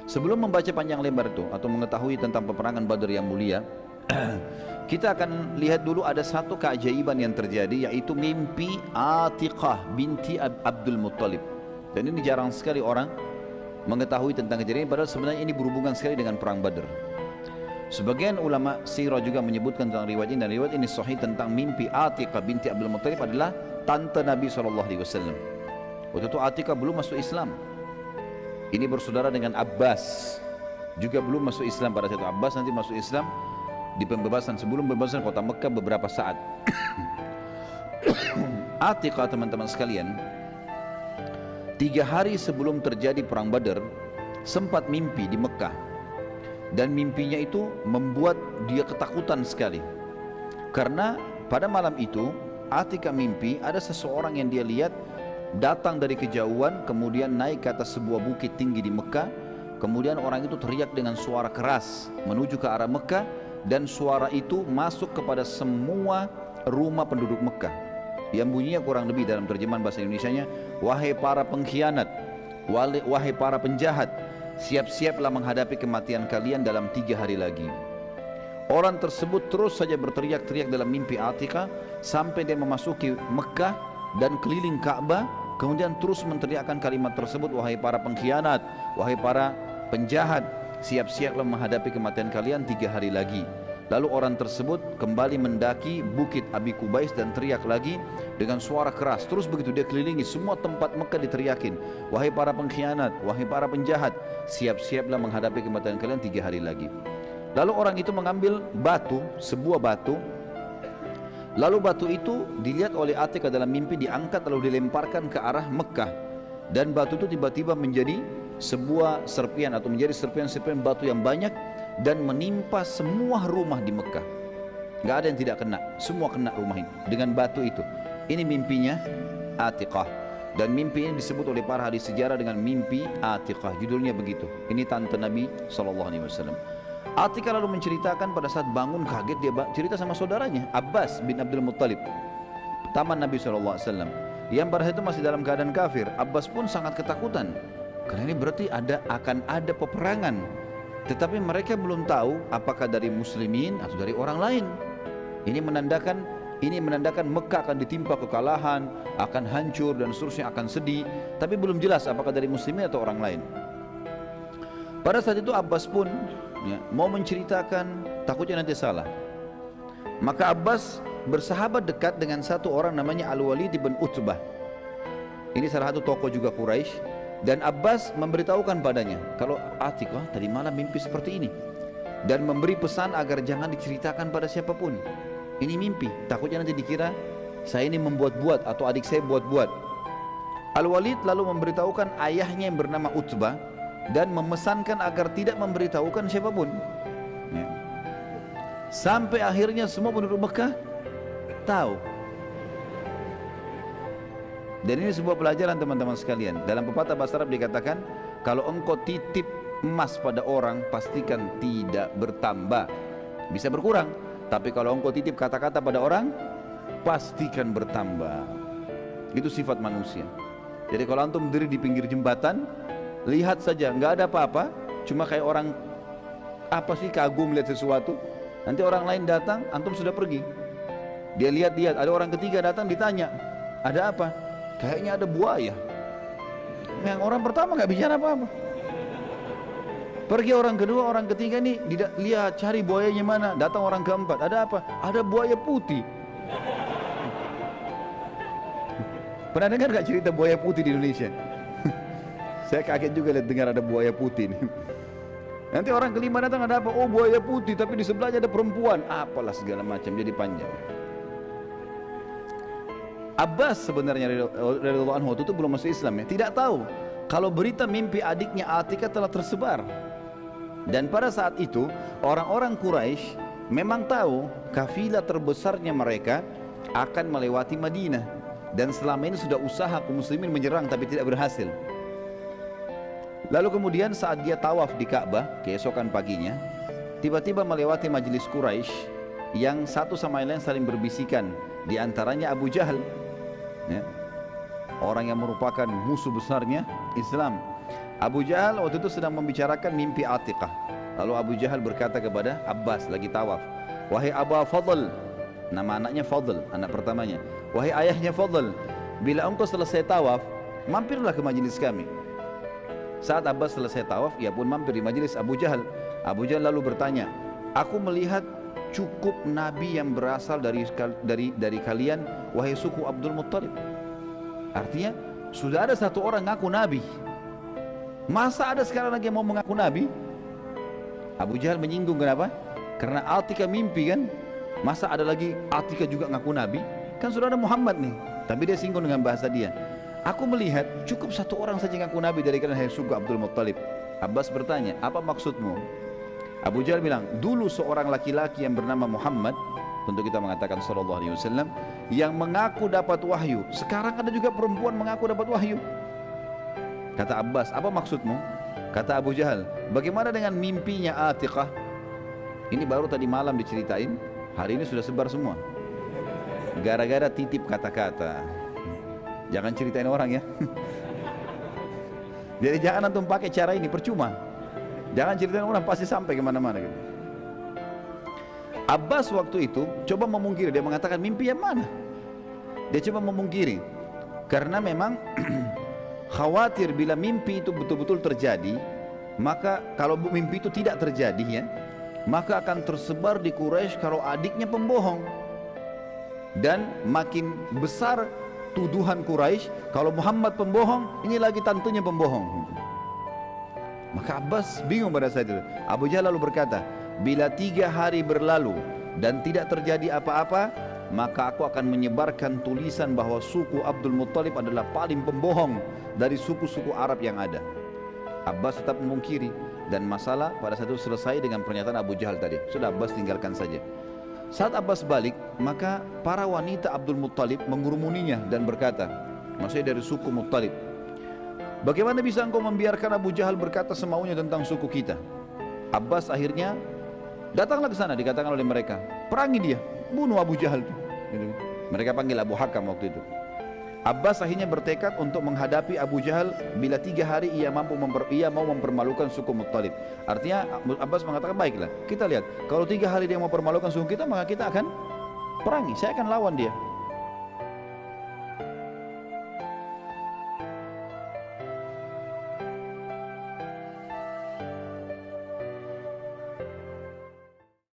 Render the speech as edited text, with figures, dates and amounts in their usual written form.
Sebelum membaca panjang lebar itu atau mengetahui tentang peperangan Badar yang mulia, kita akan lihat dulu ada satu keajaiban yang terjadi, yaitu mimpi Atiqah binti Abdul Muttalib. Dan ini jarang sekali orang mengetahui tentang kejadian ini, padahal sebenarnya ini berhubungan sekali dengan perang Badar. Sebagian ulama sirah juga menyebutkan tentang riwayat ini, dan riwayat ini sahih tentang mimpi Atiqah binti Abdul Muttalib adalah tante Nabi SAW. Waktu itu Atiqah belum masuk Islam. Ini bersaudara dengan Abbas, juga belum masuk Islam pada saat itu. Abbas nanti masuk Islam di pembebasan, sebelum pembebasan kota Mekah beberapa saat. Atiqah, teman-teman sekalian, 3 hari sebelum terjadi perang Badar sempat mimpi di Mekah, dan mimpinya itu membuat dia ketakutan sekali, karena pada malam itu Atiqah mimpi ada seseorang yang dia lihat datang dari kejauhan, kemudian naik ke atas sebuah bukit tinggi di Mekah. Kemudian orang itu teriak dengan suara keras menuju ke arah Mekah, dan suara itu masuk kepada semua rumah penduduk Mekah, yang bunyinya kurang lebih dalam terjemahan bahasa Indonesianya, wahai para pengkhianat, wahai para penjahat, siap-siaplah menghadapi kematian kalian dalam 3 hari lagi. Orang tersebut terus saja berteriak-teriak dalam mimpi Atiqah sampai dia memasuki Mekah dan keliling Ka'bah, kemudian terus menteriakkan kalimat tersebut, wahai para pengkhianat, wahai para penjahat, siap-siaplah menghadapi kematian kalian 3 hari lagi. Lalu orang tersebut kembali mendaki bukit Abi Kubais dan teriak lagi dengan suara keras. Terus begitu dia kelilingi semua tempat Mekah, diteriakin, wahai para pengkhianat, wahai para penjahat, siap-siaplah menghadapi kematian kalian 3 hari lagi. Lalu orang itu mengambil batu, sebuah batu. Lalu batu itu dilihat oleh Atiqah dalam mimpi, diangkat lalu dilemparkan ke arah Mekah, dan batu itu tiba-tiba menjadi sebuah serpian atau menjadi serpian-serpian batu yang banyak dan menimpa semua rumah di Mekah. Gak ada yang tidak kena, semua kena rumah ini dengan batu itu. Ini mimpinya Atiqah, dan mimpi ini disebut oleh para ahli sejarah dengan mimpi Atiqah. Judulnya begitu. Ini tante Nabi SAW. Atiqah lalu menceritakan pada saat bangun kaget, dia cerita sama saudaranya Abbas bin Abdul Muttalib, taman Nabi SAW, yang pada saat itu masih dalam keadaan kafir. Abbas pun sangat ketakutan, karena ini berarti akan ada peperangan, tetapi mereka belum tahu apakah dari muslimin atau dari orang lain. Ini menandakan Mekah akan ditimpa kekalahan, akan hancur dan seterusnya, akan sedih, tapi belum jelas apakah dari muslimin atau orang lain. Pada saat itu Abbas pun mau menceritakan, takutnya nanti salah. Maka Abbas bersahabat dekat dengan satu orang namanya Al-Walid bin Utbah. Ini salah satu tokoh juga Quraisy, dan Abbas memberitahukan padanya kalau Atiqah tadi malam mimpi seperti ini, dan memberi pesan agar jangan diceritakan pada siapapun. Ini mimpi, takutnya nanti dikira saya ini membuat-buat atau adik saya buat-buat. Al-Walid lalu memberitahukan ayahnya yang bernama Utbah dan memesankan agar tidak memberitahukan siapapun. Sampai akhirnya semua penduduk Mekah tahu. Dan ini sebuah pelajaran, teman-teman sekalian. Dalam pepatah bahasa Arab dikatakan, kalau engkau titip emas pada orang, pastikan tidak bertambah, bisa berkurang. Tapi kalau engkau titip kata-kata pada orang, pastikan bertambah. Itu sifat manusia. Jadi kalau antum berdiri di pinggir jembatan, lihat saja, nggak ada apa-apa, cuma kayak orang apa sih, kagum lihat sesuatu. Nanti orang lain datang, antum sudah pergi. Dia lihat-lihat, ada orang ketiga datang, ditanya, ada apa? Kayaknya ada buaya. Yang orang pertama nggak bicara apa-apa. Pergi orang kedua, orang ketiga nih, lihat cari buayanya mana. Datang orang keempat, ada apa? Ada buaya putih. Pernah dengar nggak cerita buaya putih di Indonesia? Saya kaget juga lihat dengar ada buaya putih nih. Nanti orang kelima datang, ada apa? Oh, buaya putih, tapi di sebelahnya ada perempuan. Apalah segala macam, jadi panjang. Abbas sebenarnya radhiyallahu anhu itu belum masuk Islam ya, tidak tahu kalau berita mimpi adiknya Atiqah telah tersebar. Dan pada saat itu orang-orang Quraisy memang tahu kafilah terbesarnya mereka akan melewati Madinah, dan selama ini sudah usaha kaum muslimin menyerang tapi tidak berhasil. Lalu kemudian saat dia tawaf di Ka'bah keesokan paginya, tiba-tiba melewati majelis Quraisy yang satu sama lain saling berbisikan, di antaranya Abu Jahal, ya, orang yang merupakan musuh besarnya Islam. Abu Jahal waktu itu sedang membicarakan mimpi Atiqah. Lalu Abu Jahal berkata kepada Abbas lagi tawaf, wahai Aba Fadl, nama anaknya Fadl, anak pertamanya, wahai ayahnya Fadl, bila engkau selesai tawaf, mampirlah ke majelis kami. Saat Abbas selesai tawaf, ia pun mampir di majelis Abu Jahal. Abu Jahal lalu bertanya, aku melihat cukup nabi yang berasal dari kalian, wahai suku Abdul Muttalib. Artinya sudah ada satu orang ngaku nabi, masa ada sekarang lagi yang mau mengaku nabi? Abu Jahal menyinggung, kenapa? Karena Atiqah mimpi kan, masa ada lagi Atiqah juga ngaku nabi? Kan sudah ada Muhammad nih. Tapi dia singgung dengan bahasa dia, aku melihat cukup satu orang saja ngaku nabi dari kalian, hai suku Abdul Muttalib. Abbas bertanya, apa maksudmu? Abu Jahal bilang, dulu seorang laki-laki yang bernama Muhammad, tentu kita mengatakan sallallahu alaihi wasallam, yang mengaku dapat wahyu. Sekarang ada juga perempuan mengaku dapat wahyu. Kata Abbas, apa maksudmu? Kata Abu Jahal, bagaimana dengan mimpinya Atiqah? Ini baru tadi malam diceritain, hari ini sudah sebar semua. Gara-gara titip kata-kata. Jangan ceritain orang ya. Jadi jangan antum pakai cara ini, percuma. Jangan ceritain orang, pasti sampai kemana-mana gitu. Abbas waktu itu coba memungkiri, dia mengatakan mimpi yang mana? Dia coba memungkiri, karena memang khawatir bila mimpi itu betul-betul terjadi, maka kalau mimpi itu tidak terjadi ya, maka akan tersebar di Quraisy kalau adiknya pembohong, dan makin besar tuduhan Quraisy kalau Muhammad pembohong, ini lagi tantunya pembohong. Maka Abbas bingung pada saat itu. Abu Jahal lalu berkata, bila 3 hari berlalu dan tidak terjadi apa-apa, maka aku akan menyebarkan tulisan bahwa suku Abdul Muttalib adalah paling pembohong dari suku-suku Arab yang ada. Abbas tetap memungkiri, dan masalah pada saat itu selesai dengan pernyataan Abu Jahal tadi. Sudah, Abbas tinggalkan saja. Saat Abbas balik, maka para wanita Abdul Muttalib mengurumuninya dan berkata, maksudnya dari suku Muttalib, bagaimana bisa engkau membiarkan Abu Jahal berkata semaunya tentang suku kita? Abbas akhirnya datanglah ke sana, dikatakan oleh mereka, perangi dia, bunuh Abu Jahal itu. Mereka panggil Abu Hakam waktu itu. Abbas akhirnya bertekad untuk menghadapi Abu Jahal bila 3 hari ia mau mempermalukan suku Muttalib. Artinya Abbas mengatakan, baiklah, kita lihat, kalau 3 hari dia mau mempermalukan suku kita, maka kita akan perangi, saya akan lawan dia.